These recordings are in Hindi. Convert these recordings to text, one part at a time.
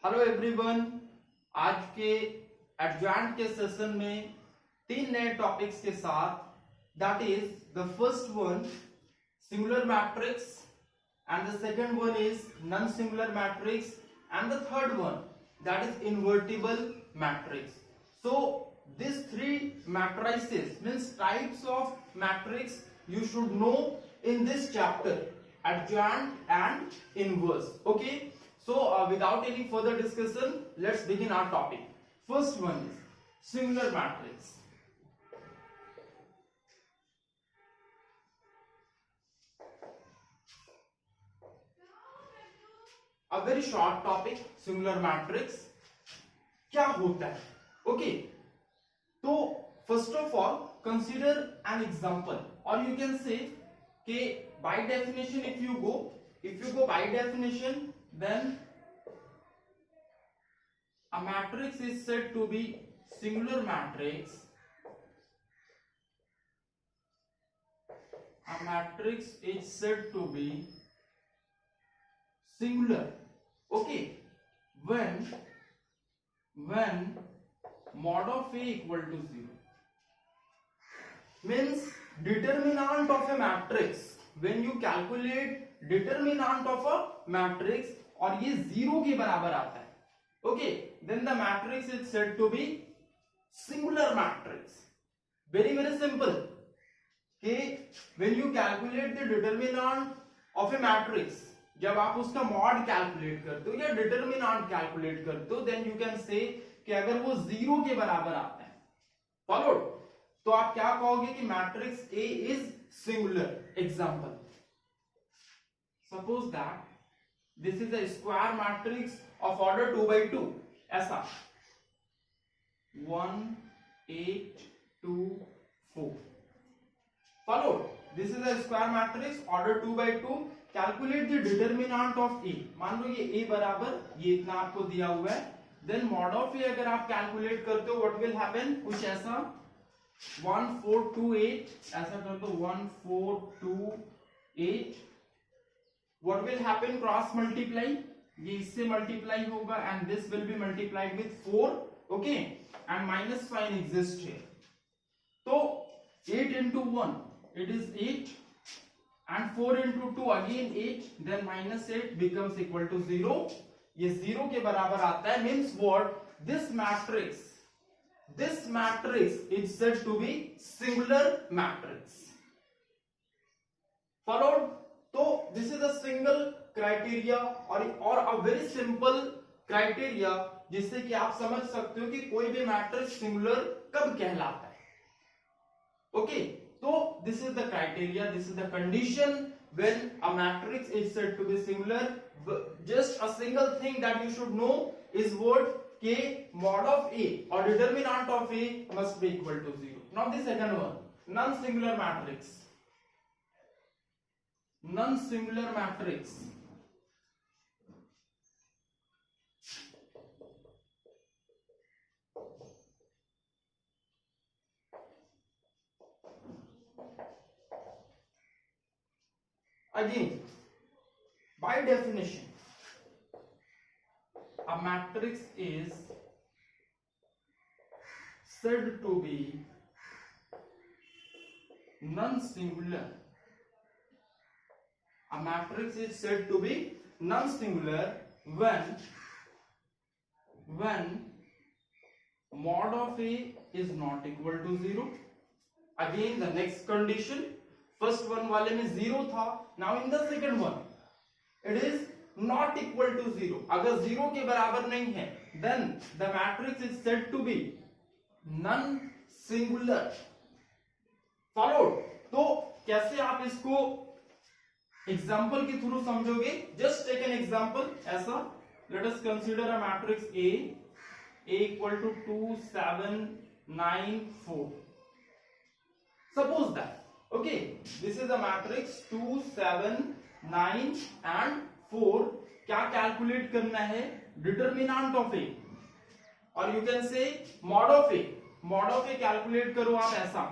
Hello everyone. आज के एडवांस के सेशन में तीन नए टॉपिक्स के साथ, that is the first one singular matrix, and the second one is non singular matrix, and the third one that is invertible matrix. So these three matrices means types of matrix you should know in this chapter, adjoint and inverse. Okay, so without any further discussion, let's begin our topic. First one is singular matrix. A very short topic, singular matrix क्या होता है. ओके, तो first of all consider an example, और यू कैन से कि by definition if you go by definition, then a matrix is said to be singular matrix. A matrix is said to be singular. Okay, when mod of A equal to 0 means determinant of a matrix. When you calculate determinant of a matrix और ये 0 के बराबर आता है, okay, then the matrix is said to be singular matrix. Very very simple. कि when you calculate the determinant of a matrix, जब आप उसका मॉड कैलकुलेट करते हो या डिटरमिनेंट कैलकुलेट करते हो, देन यू कैन से कि अगर वो 0 के बराबर आता है, फॉलोड, तो आप क्या कहोगे कि matrix A is singular. Example, suppose that this is a square matrix of order 2/2, ऐसा 1 8 2 4, followed. This is a square matrix order 2/2. Calculate the determinant of A. मान लो ये ए बराबर ये इतना आपको दिया हुआ है, देन मॉड ऑफ ए अगर आप कैलकुलेट करते हो, व्हाट विल हैपन, कुछ ऐसा 1 4 2 8, ऐसा कर दो 1 4 2 8. What will happen, cross multiply, ये इससे मल्टीप्लाई होगा and this will be multiplied with 4. Okay, and minus sign exist here. तो 8 into 1 it is 8, and 4 into 2 again 8, then minus 8 becomes equal to 0. ये 0 के बराबर आता है. means what, this matrix is said to be singular matrix. followed. तो this is a single criteria और a very simple criteria जिससे कि आप समझ सकते हो कि कोई भी मैट्रिक्स सिंगुलर कब कहलाता है. Okay, so this is the criteria, this is the condition when a matrix is said to be singular. Just a single thing that you should know is what, k mod of A or determinant of A must be equal to 0. Now the second one, non-singular matrix. Non-singular matrix. Again, by definition, a matrix is said to be non-singular. A matrix is said to be non-singular when mod of A is not equal to 0. Again, the next condition, first one वाले में 0 था, now in the second one it is not equal to 0. अगर 0 के बराबर नहीं है, then the matrix is said to be non singular. Followed. तो कैसे आप इसको एग्जांपल के थ्रू समझोगे, जस्ट टेक एन एग्जांपल. ऐसा let us consider a matrix A equal to 2 7 9 4. Suppose that, okay, this is a matrix 2 7 9 and 4. क्या कैलकुलेट करना है, डिटरमिनेंट ऑफ ए, और यू कैन से mod of A. Mod of A calculate करो आप ऐसा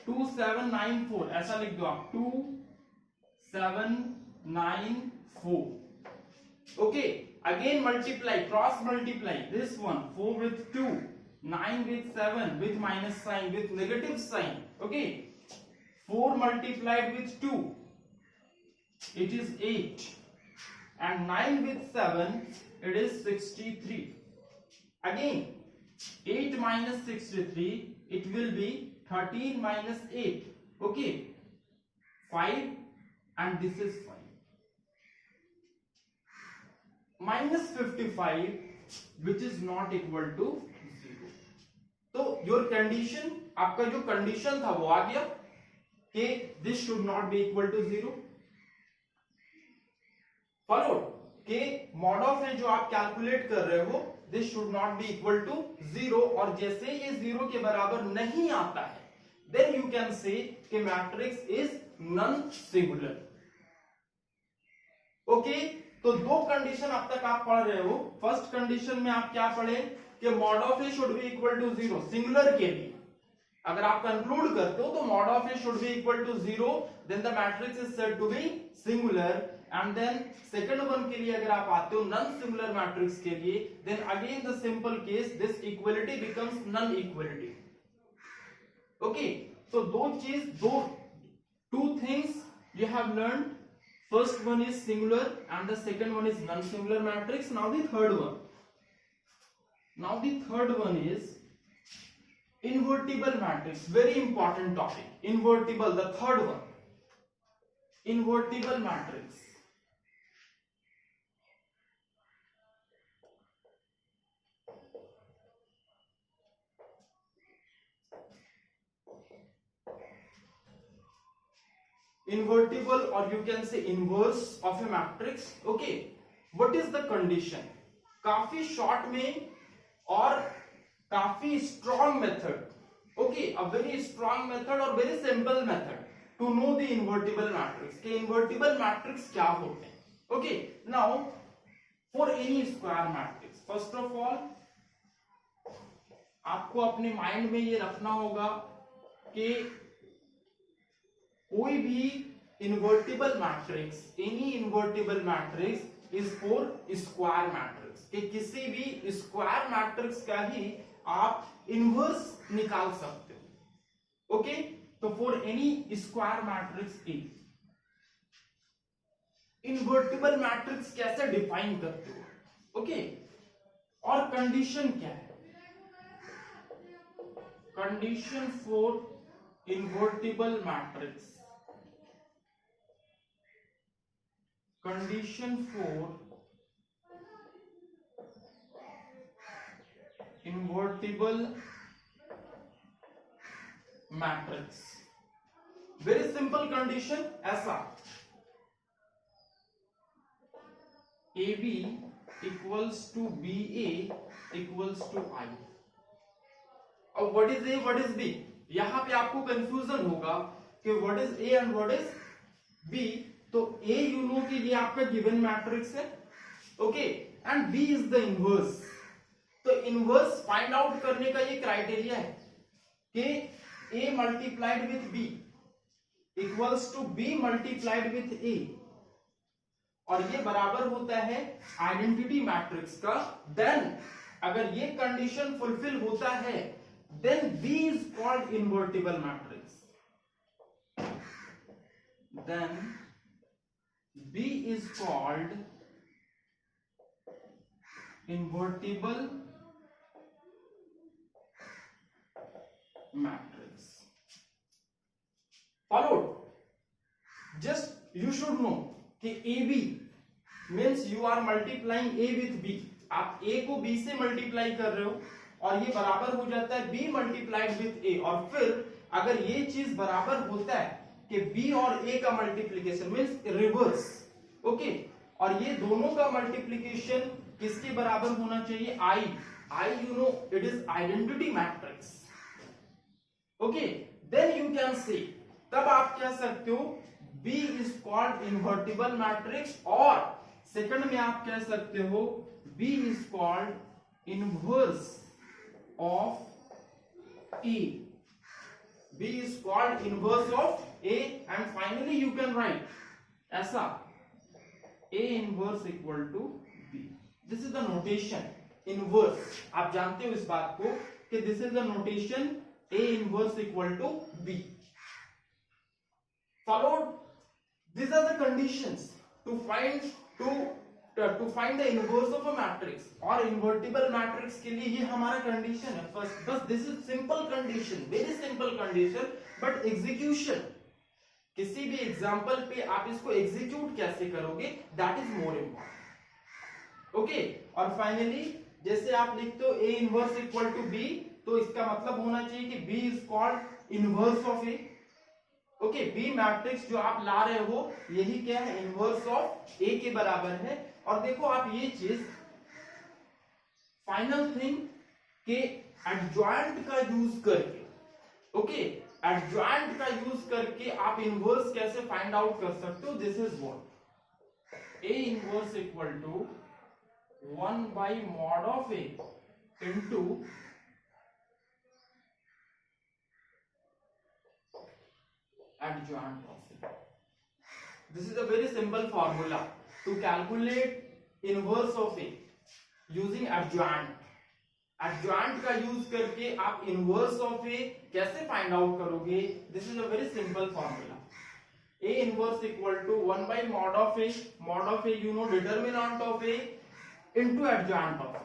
2 7 9 4, ऐसा लिख दो आप 2 7 9 4. Okay, again multiply, cross multiply this one, 4 with 2, 9 with 7, with minus sign, with negative sign. Okay, 4 multiplied with 2, it is 8, and 9 with 7, it is 63. Again 8 minus 63, it will be 13 minus 8. Okay, 5, and this is 5. Minus 55, which is not equal to 0. तो your condition, आपका जो कंडीशन था वो आ गया कि this should not be equal to 0. Follow के मॉड ऑफ है जो आप कैलकुलेट कर रहे हो, this should not be equal to 0, और जैसे ये 0 के बराबर नहीं आता है, देन यू कैन से कि matrix is non singular. Okay, तो दो कंडीशन अब तक आप पढ़ रहे हो. फर्स्ट कंडीशन में आप क्या पढ़े कि mod of A should be equal to 0 singular के लिए. अगर आप कंक्लूड करते हो तो mod of A should be equal to 0, then the matrix is said to be singular. And then second one के लिए अगर आप आते हो नॉन सिंगुलर मैट्रिक्स के लिए, then again the simple case, this equality becomes non equality. Okay, तो दो two things you have learned. First one is singular and the second one is non-singular matrix. Now the third one is invertible matrix. Very important topic. Invertible, the third one. Invertible matrix. Invertible, or you can say inverse of a matrix. Okay, what is the condition? काफी शॉर्ट में और काफी strong method. Okay, a very strong method और very simple method to know the invertible matrix. के इन्वर्टिबल मैट्रिक्स क्या होते हैं. Okay, now for any square matrix, first of all आपको अपने माइंड में ये रखना होगा कि कोई भी invertible matrix, any invertible matrix is for square matrix. कि किसी भी स्क्वायर मैट्रिक्स का ही आप इनवर्स निकाल सकते हो. ओके, तो for any square matrix A, invertible matrix कैसे डिफाइन करते हो. ओके, और कंडीशन क्या है. Condition for invertible matrix, condition for invertible matrix. Very simple condition. ऐसा AB equals to BA equals to I. अब what is A, what is B? यहां पे आपको कंफ्यूजन होगा कि what is A and what is B. तो A यू नो कि ये आपका गिवन मैट्रिक्स है. Okay, and B is the inverse. तो इनवर्स फाइंड आउट करने का ये क्राइटेरिया है कि A multiplied with B equals to B multiplied with A, और ये बराबर होता है आइडेंटिटी मैट्रिक्स का. देन अगर ये कंडीशन फुलफिल होता है, then B is called invertible matrix. Then B is called invertible matrix. Followed. Just you should know कि AB means you are multiplying A with B. आप A को B से मल्टीप्लाई कर रहे हो और ये बराबर हो जाता है B मल्टीप्लाइड विथ A. और फिर अगर ये चीज बराबर होता है कि B और A का मल्टीप्लीकेशन मींस रिवर्स. ओके, और ये दोनों का मल्टीप्लीकेशन किसके बराबर होना चाहिए. I you know it is identity matrix. Okay, then you can say, तब आप कह सकते हो B is called invertible matrix, और सेकंड में आप कह सकते हो B is called inverse of A. B is called inverse of A, and finally you can write ऐसा A inverse equal to B. This is the notation inverse, आप जानते हो इस बात को कि this is the notation A inverse equal to B. Followed, these are the conditions to find the inverse of a matrix और invertible matrix के लिए ये हमारा condition है first. बस this is simple condition, very simple condition, but execution किसी भी एग्जाम्पल पे आप इसको एग्जीक्यूट कैसे करोगे that is more important. Okay, और फाइनली जैसे आप लिखते हो A inverse equal to B, तो इसका मतलब होना चाहिए कि B is called inverse of A. Okay, B matrix जो आप ला रहे हो यही क्या है, इनवर्स ऑफ A के बराबर है. और देखो आप ये चीज फाइनल थिंग के एडजॉइंट का यूज करके, ओके, एडजॉइंट का यूज करके आप इनवर्स कैसे फाइंड आउट कर सकते हो. This is what A inverse equal to 1 by mod of A into adjoint of A. This is a very simple formula to calculate inverse of A using adjoint. adjoint का यूज करके आप inverse of A कैसे फाइंड आउट करोगे. This is a very simple formula. A inverse equal to 1 by mod of A. Mod of A you know determinant of A into adjoint of A.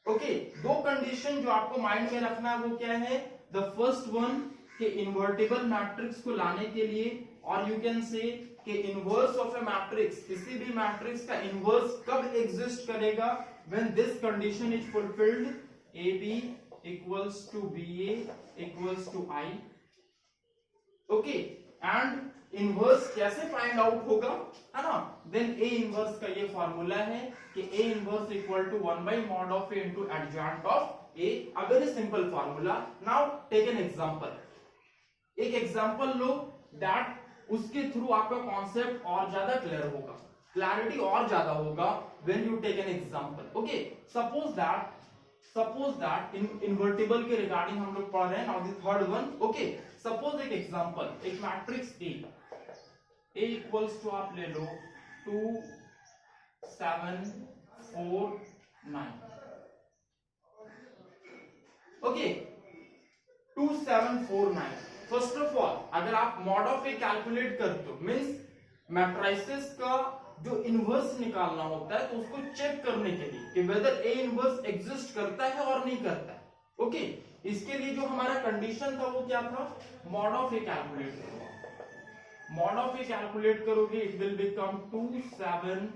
Okay, दो कंडीशन जो आपको माइंड में रखना है वो क्या है. द फर्स्ट वन के इन्वर्टिबल मैट्रिक्स को लाने के लिए, और यू कैन से कि इनवर्स ऑफ ए मैट्रिक्स, किसी भी मैट्रिक्स का इनवर्स कब एग्जिस्ट करेगा, when this condition is fulfilled, AB equals to BA equals to I. Okay, and inverse कैसे फाइंड आउट होगा, है ना. देन A इनवर्स का ये फॉर्मूला है कि A inverse equal to 1 by mod of A into adjoint of A. A very simple formula. Now take an example. एक एग्जांपल लो दैट उसके थ्रू आपका कॉन्सेप्ट और ज्यादा क्लियर होगा, क्लैरिटी और ज्यादा होगा when you take an example. Okay, suppose that invertible के रिगार्डिंग हम लोग पढ़ रहे हैं. Now the third one. Okay, suppose एक एग्जांपल, एक मैट्रिक्स A इक्वल्स टू आप ले लो 2 7 4 9. ओके, 2 7 4 9. फर्स्ट ऑफ ऑल अगर आप मॉड ऑफ ए कैलकुलेट करते हो, मींस मैट्रिसेस का जो इनवर्स निकालना होता है, तो उसको चेक करने के लिए कि वेदर ए इनवर्स एग्जिस्ट करता है और नहीं करता है. ओके, इसके लिए जो हमारा कंडीशन था वो क्या था, मॉड ऑफ ए कैलकुलेट करो. मॉड ऑफ ए कैलकुलेट करोगे इट विल बिकम 2 7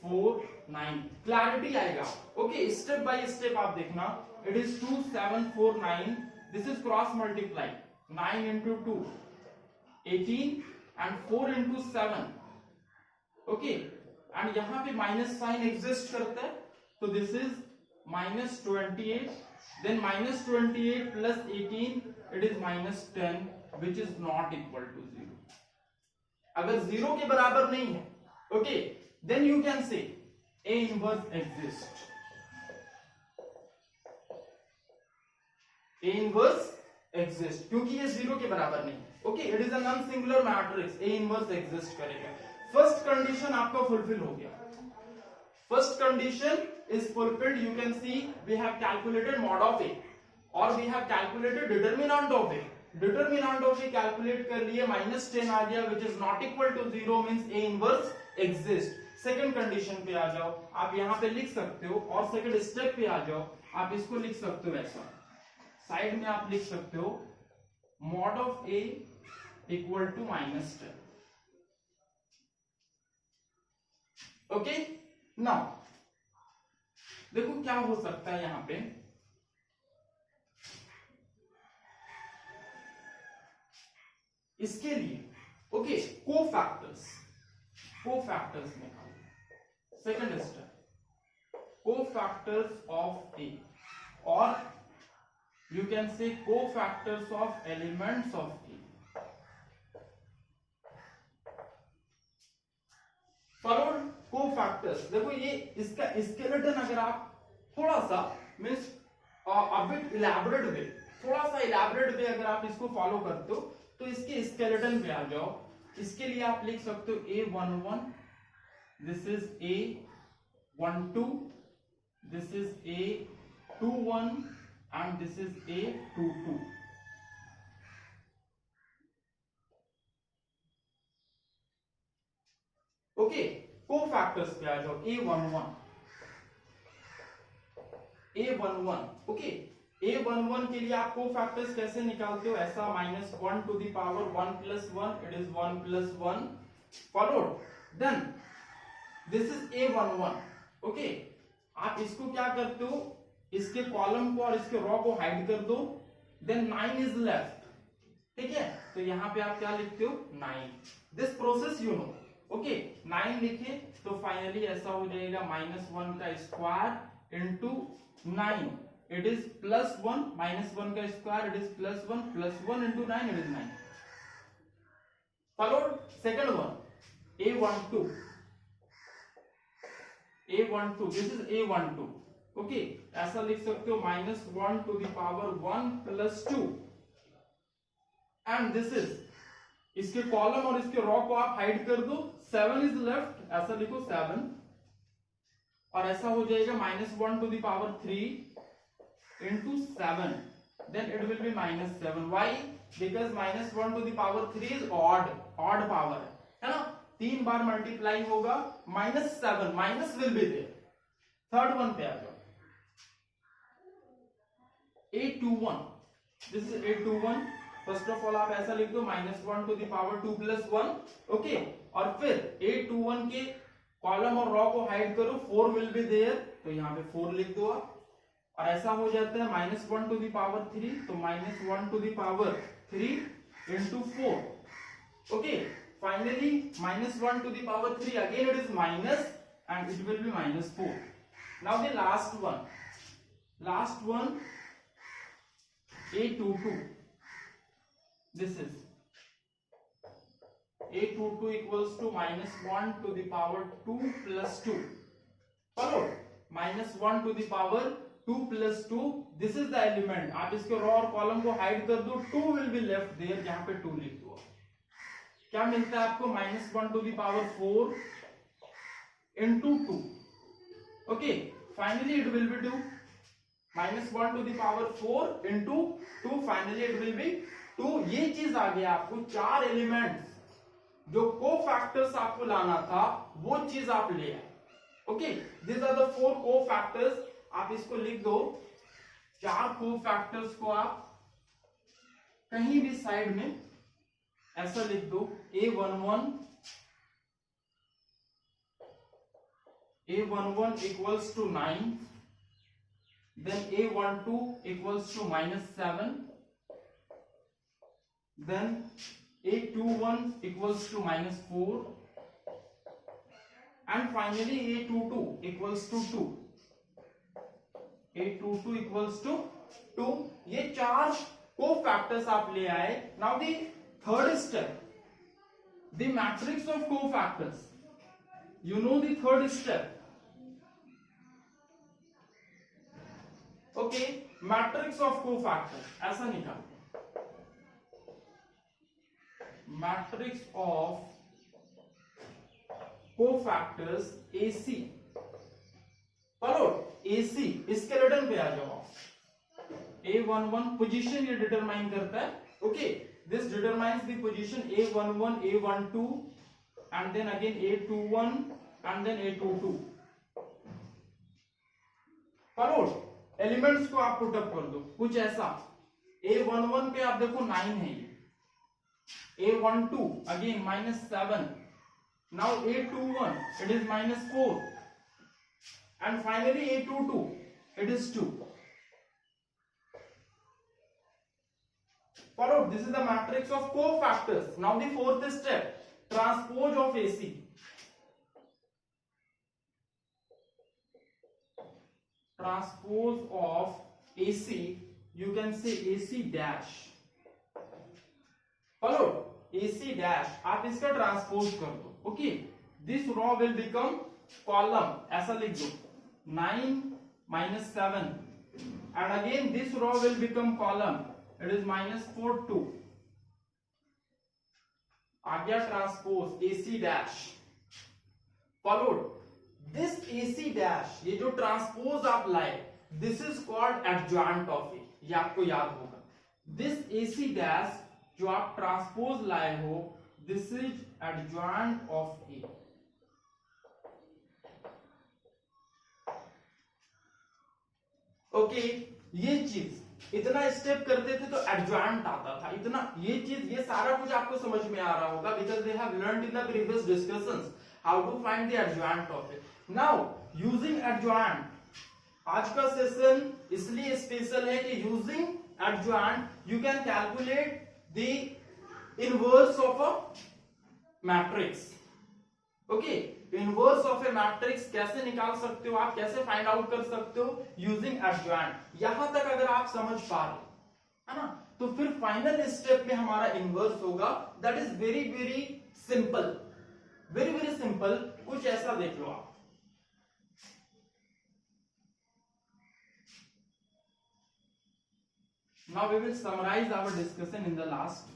4 9. क्लैरिटी आएगा. ओके, स्टेप बाय स्टेप आप देखना. It is 2 7 4 9. This is cross multiply. 9 into 2 18 and 4 into 7. Okay, and यहां पे माइनस साइन एग्जिस्ट करता है, तो this is -28. Then -28 plus 18 it is -10 which is not equal to 0. अगर 0 के बराबर नहीं है, ओके, then you can say A inverse exist. A inverse exist क्योंकि ये 0 के बराबर नहीं. Okay, it is a non singular matrix. A inverse exist करेगा. फर्स्ट कंडीशन आपका फुलफिल हो गया. First condition is fulfilled. You can see we have calculated mod of A और we have calculated determinant of A. Determinant of A calculate कर लिए, -10 आ गया which is not equal to 0, means A inverse exist. Second condition पे आ जाओ, आप यहां पे लिख सकते हो, और सेकंड स्टेप पे आ जाओ, आप इसको लिख सकते हो ऐसा. साइड में आप लिख सकते हो mod of A equal to -10. Okay, now देखो क्या हो सकता है यहां पे. इसके लिए ओके, कोफैक्टर्स में second step, cofactors of A, और you can say cofactors of elements of A. followed cofactors. देखो ये इसका स्केलेटन अगर आप थोड़ा सा means a bit elaborate way, थोड़ा सा elaborate way अगर आप इसको फॉलो करते हो, तो इसके स्केलेटन पे आ जाओ. इसके लिए आप लिख सकते हो A11, this is A 1 2, this is A 2 1, and this is A 2 2. Okay, cofactors पे आ जाओ. A11, A11. ओके, A11 के लिए आप कोफैक्टर्स कैसे निकालते हो? ऐसा -1 to the power 1 plus 1, it is 1 plus 1, followed. Then this is A11. Okay, आप इसको क्या करते हो? इसके कॉलम को और इसके रो को हाइड कर दो. Then 9 is left. ठीक है, तो यहां पे आप क्या लिखते हो? 9. This process you know. Okay, 9 लिखे तो फाइनली ऐसा हो जाएगा -1 का स्क्वायर इंटू 9, इट इज +1. -1 का square it is +1, +1 into 9 it is 9. Followed. Second one, A12. A12, this is A12. Okay, ऐसा लिख सकते हो -1 to the power 1 plus 2, and this is, इसके कॉलम और इसके रो को आप हाइड कर दो. 7 इज लेफ्ट, ऐसा लिखो 7, और ऐसा हो जाएगा -1 to the power 3 into 7, then it will be -7. why? because -1 to the power 3 is odd power है ना. 3 बार मल्टीप्लाई होगा, -7, minus will be there. Third one पे आ जाओ. A21, this is A21. First of all आप ऐसा लिख दो -1 to the power 2 plus 1. Okay, और फिर A21 के कॉलम और रो को हाइड करो. 4 विल बी देयर, तो यहाँ पे 4 लिख दो आप, और ऐसा हो जाता है -1 to the power 3, तो -1 to the power 3 into 4. Okay, finally -1 to the power 3, again it is minus, and it will be -4. now the last one, A22. this is A22 equals to -1 to the power 2 plus 2. follow. -1 to the power 2 plus 2, this is the element. आप इसके रो और कॉलम को हाइड कर दो. 2 will be left there, यहाँ पे 2 लिख दो. क्या मिलता है आपको? -1 to the power 4 into 2. Okay, finally it will be 2. -1 to the power 4 into 2, finally it will be 2. ये चीज आ गया आपको. 4 एलिमेंट्स जो कोफैक्टर्स आपको लाना था, वो चीज आप ले आए. Okay, this are the 4 cofactors. आप इसको लिख दो. 4 कोफैक्टर्स को आप कहीं भी साइड में ऐसा लिख दो. A11 equals to 9, then A12 equals to -7, then A21 equals to -4, and finally A22 equals to 2. A22 equals to 2. ये 4 कोफैक्टर्स आप ले आए. Now the third step, the matrix of cofactors. you know the third step. Okay, matrix of cofactors ऐसा निकालते हैं. Matrix of cofactors AC. Follow. AC skeleton पे आ जाओ. A11 पोजीशन ये डिटरमाइन करता है. Okay, this determines the position A11, A12, and then again A21, and then A22. Follow. Elements को आप पुट अप कर दो कुछ ऐसा. A11 पे आप देखो 9 है ये. A12 again -7. now A21 it is -4, and finally A22 it is 2. follow. this is the matrix of cofactors. now the fourth step, transpose of AC. Transpose of AC, you can say AC dash. follow. AC dash आप इसका ट्रांसपोज कर दो. Okay, this row will become column. ऐसा लिख दो 9 -7, and again this row will become column. it is -4 2. आ गया transpose AC dash. followed. This AC dash, ये जो ट्रांसपोज आप लाए, this is called adjoint of A, ये आपको याद होगा। दिस AC डैश जो आप ट्रांसपोज लाए हो, this is adjoint of A. Okay, ये चीज इतना स्टेप करते थे तो एडजॉइंट आता था, इतना ये चीज, ये सारा कुछ आपको समझ में आ रहा होगा, because they have learned in the previous discussions how to find the adjoint of it. Now using adjoint, आज का सेशन इसलिए स्पेशल है कि using adjoint you can calculate the inverse of a matrix. Okay, inverse of a matrix कैसे निकाल सकते हो आप, कैसे फाइंड आउट कर सकते हो यूजिंग एडजॉइंट। यहां तक अगर आप समझ पा रहे है ना, तो फिर फाइनल स्टेप में हमारा इनवर्स होगा, that is very very simple, very very simple. कुछ ऐसा देख लो आप, now we will summarize our discussion in the last.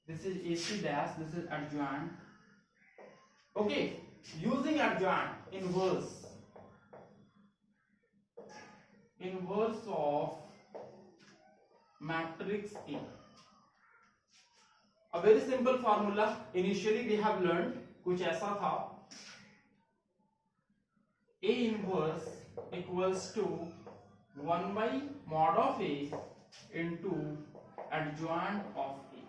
This is AC dash, this is adjoint. Okay, using adjoint, inverse of matrix A. A very simple formula initially we have learned, कुछ ऐसा था, A inverse equals to 1 by mod of A into adjoint of A.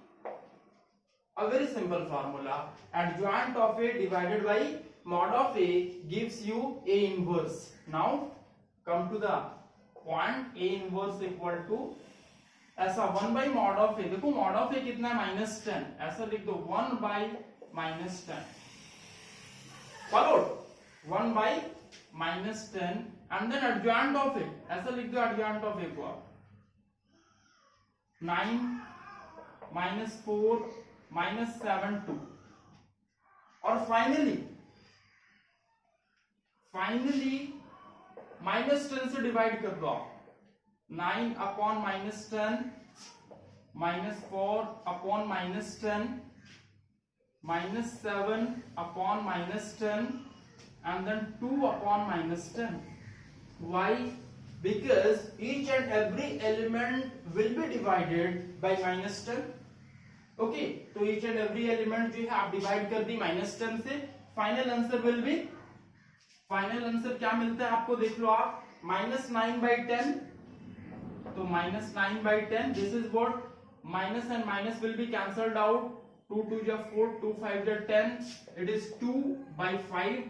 A very simple formula, adjoint of A divided by mod of A gives you A inverse. Now come to the point, A inverse equal to ऐसा 1 by mod of A, देखो mod of A कितना है -10, ऐसा लिख दो 1 by -10, followed 1 by -10 and then adjoint of it, ऐसा लिख दो adjoint of A को आप 9 -4 -7 2, और फाइनली -10 से डिवाइड कर दो आप, 9 upon -10 -4 upon -10 -7 upon -10 and then 2 upon -10. Why? Because each and every element will be divided by -10. Okay, तो each and every element जो है आप डिवाइड कर दी -10 से, final answer will be, final answer क्या मिलता है आपको, देख लो आप, -9/10, तो -9/10, this is what, minus and minus will be cancelled out, 2 2 जा 4, 2 5 जा 10, it is 2/5,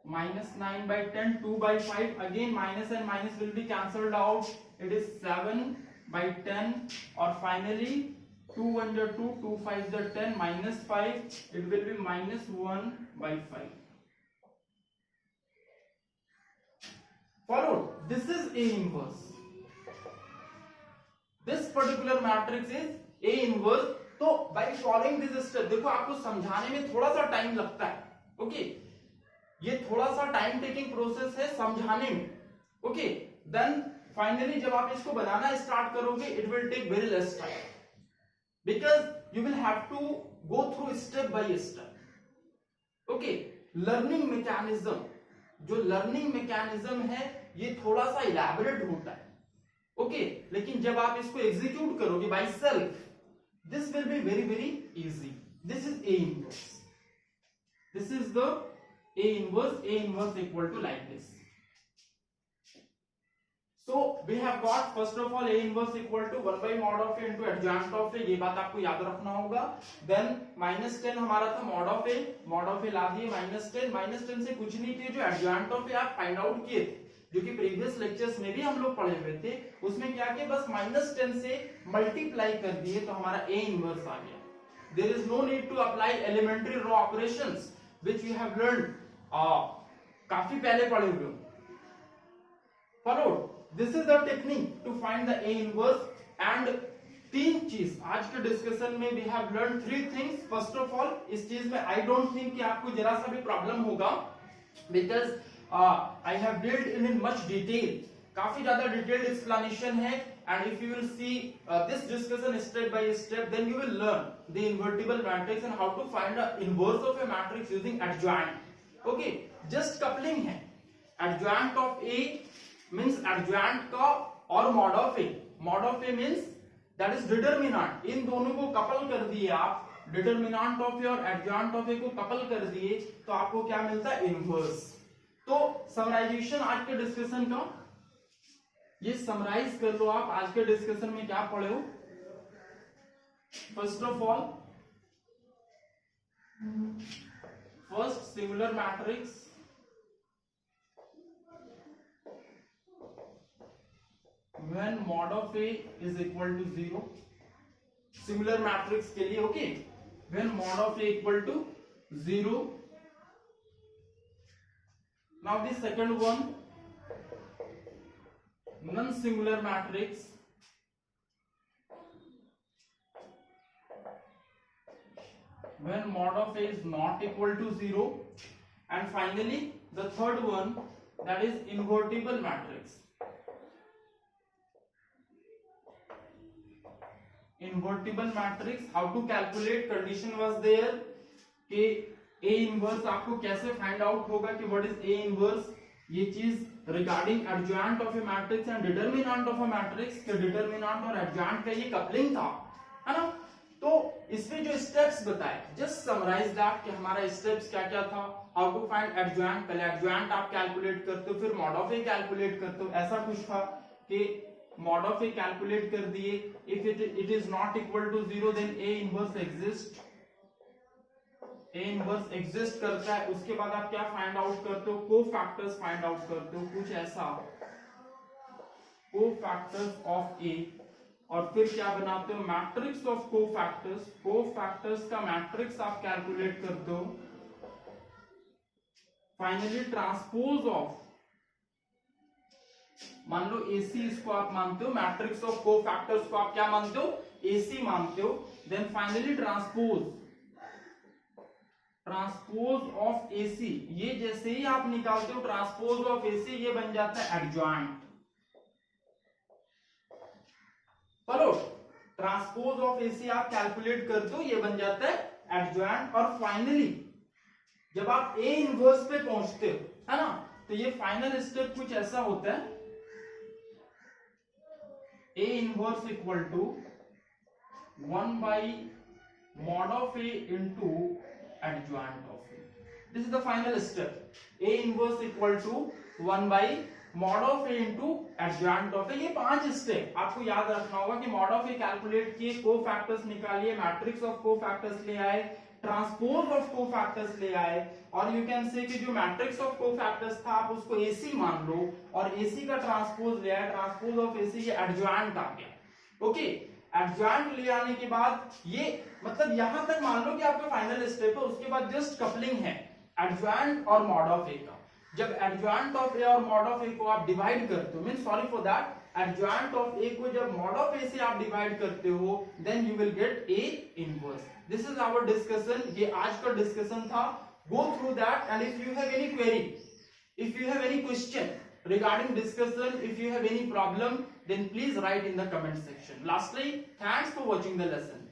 -9/10, 2/5, again minus and minus will be cancelled out, it is 7/10, और finally 2 1 जा 2, 2 5 जा 10, -5, it will be -1/5. Followed, this is A inverse, this particular matrix is A inverse. तो by following this step, देखो आपको समझाने में थोड़ा सा टाइम लगता है, ओके, ये थोड़ा सा टाइम टेकिंग प्रोसेस है समझाने में, ओके, देन फाइनली जब आप इसको बनाना स्टार्ट करोगे it will take very less time, because you will have to go through step by step. Okay, learning mechanism, जो लर्निंग मैकेनिज्म है ये थोड़ा सा इलैबोरेट होता है, ओके, लेकिन जब आप इसको एग्जीक्यूट करोगे by self, this will be very very easy. This is A inverse, this is the A inverse equal to like this. So we have got first of all A inverse equal to 1 by mod of A into adjoint of A, ये बात आपको याद रखना होगा. Then -10 हमारा था mod of A ला दिए -10 से कुछ नहीं किए, जो adjoint of A आप फाइंड आउट किए थे, जो कि प्रीवियस लेक्चर्स में भी हम लोग पढ़े हुए थे, उसमें क्या किया, बस -10 से मल्टीप्लाई कर दिए तो हमारा A inverse आ गया. There is no need to apply elementary row operations which you have learned, काफी पहले पढ़े हुए हो. Followed, this is the technique to find the A inverse. and तीन चीज आज के डिस्कशन में we have learned 3 things. first of all, इस चीज में I don't think कि आपको जरा सा भी प्रॉब्लम होगा, because I have dealt in much detail, काफी ज्यादा डिटेल्ड एक्सप्लेनेशन है, and if you will see this discussion step by step, then you will learn the invertible matrix and how to find the inverse of a matrix using adjoint. Okay, just coupling है. Adjoint of A means adjoint का और mod of A. Mod of A means that is determinant. इन दोनों को कपल कर दिए आप, डिटरमिनेंट ऑफ ए और एडजॉइंट ऑफ ए को कपल कर दिए तो आपको क्या मिलता है? इनवर्स. तो समराइजेशन आज के डिस्कशन का, ये समराइज कर लो आप. आज के डिस्कशन में क्या पढ़े हो? First of all, first similar matrix, when mod of A is equal to 0. Similar matrix के लिए okay, when mod of A equal to 0. Now the second one, non-similar matrix, when mod of A is not equal to 0. And finally the third one, that is invertible matrix. Invertible matrix, how to calculate? Condition was there कि A inverse आपको कैसे फाइंड आउट होगा कि what is A inverse. ये चीज regarding adjoint of a matrix and determinant of a matrix के डिटरमिनेंट और एडजॉइंट का ये कपलिंग था, है ना. तो इसमें जो स्टेप्स बताए, जस्ट समराइज दैट कि हमारा स्टेप्स क्या क्या था. हाउ टू फाइंड एडजॉइंट, पहले एडजॉइंट आप कैलकुलेट करते हो, फिर मॉड ऑफ ए कैलकुलेट करते हो. ऐसा कुछ था कि मॉड ऑफ ए कैलकुलेट कर दिए. If it is not equal to 0 then A inverse exist. A inverse exist करता है. उसके बाद आप क्या फाइंड आउट करते हो? कोफैक्टर्स फाइंड आउट करते हो, कुछ ऐसा, कोफैक्टर्स ऑफ ए. और फिर क्या बनाते हो? Matrix of cofactors. कोफैक्टर्स का मैट्रिक्स आप कैलकुलेट करते हो. फाइनली ट्रांसपोज ऑफ, मान लो AC इसको आप मानते हो, मैट्रिक्स ऑफ कोफैक्टर्स को आप क्या मानते हो? AC मानते हो. Then finally transpose of AC. ये जैसे ही आप निकालते हो ट्रांसपोज ऑफ AC, ये बन जाता है एडजॉइंट. चलो, ट्रांसपोज ऑफ AC आप कैलकुलेट कर दो, ये बन जाता है एडजॉइंट. और फाइनली जब आप A इनवर्स पे पहुंचते हो, है ना, तो ये फाइनल स्टेप कुछ ऐसा होता है. A inverse equal to 1 by mod of A into adjoint of A. This is the final step. A inverse equal to 1 by mod of A into adjoint of A. ये 5 स्टेप आपको याद रखना होगा कि mod of A कैलकुलेट किए, कोफैक्टर्स निकालिए, मैट्रिक्स ऑफ कोफैक्टर्स ले आए, ट्रांसपोज ऑफ कोफैक्टर्स ले आए, और यू कैन से कि जो मैट्रिक्स ऑफ कोफैक्टर्स था आप उसको AC मान लो, और AC का ट्रांसपोज ले आए, ट्रांसपोज ऑफ AC ये एडजॉइंट आ गया. ओके, एडजॉइंट ले आने के बाद ये मतलब यहां तक मान लो कि आपका फाइनल स्टेप है. उसके बाद जस्ट कपलिंग है एडजॉइंट और मॉड ऑफ ए का. जब एडजॉइंट ऑफ ए और मॉड ऑफ ए को आप डिवाइड करते हो, mean sorry for that, adjoint of A को जब मॉड ऑफ ए से आप डिवाइड करते हो, then you will get A inverse. This is our discussion. ये आज का डिस्कशन था. Go through that, and if you have any query, if you have any question regarding discussion, if you have any problem, then please write in the comment section. Lastly, thanks for watching the lesson.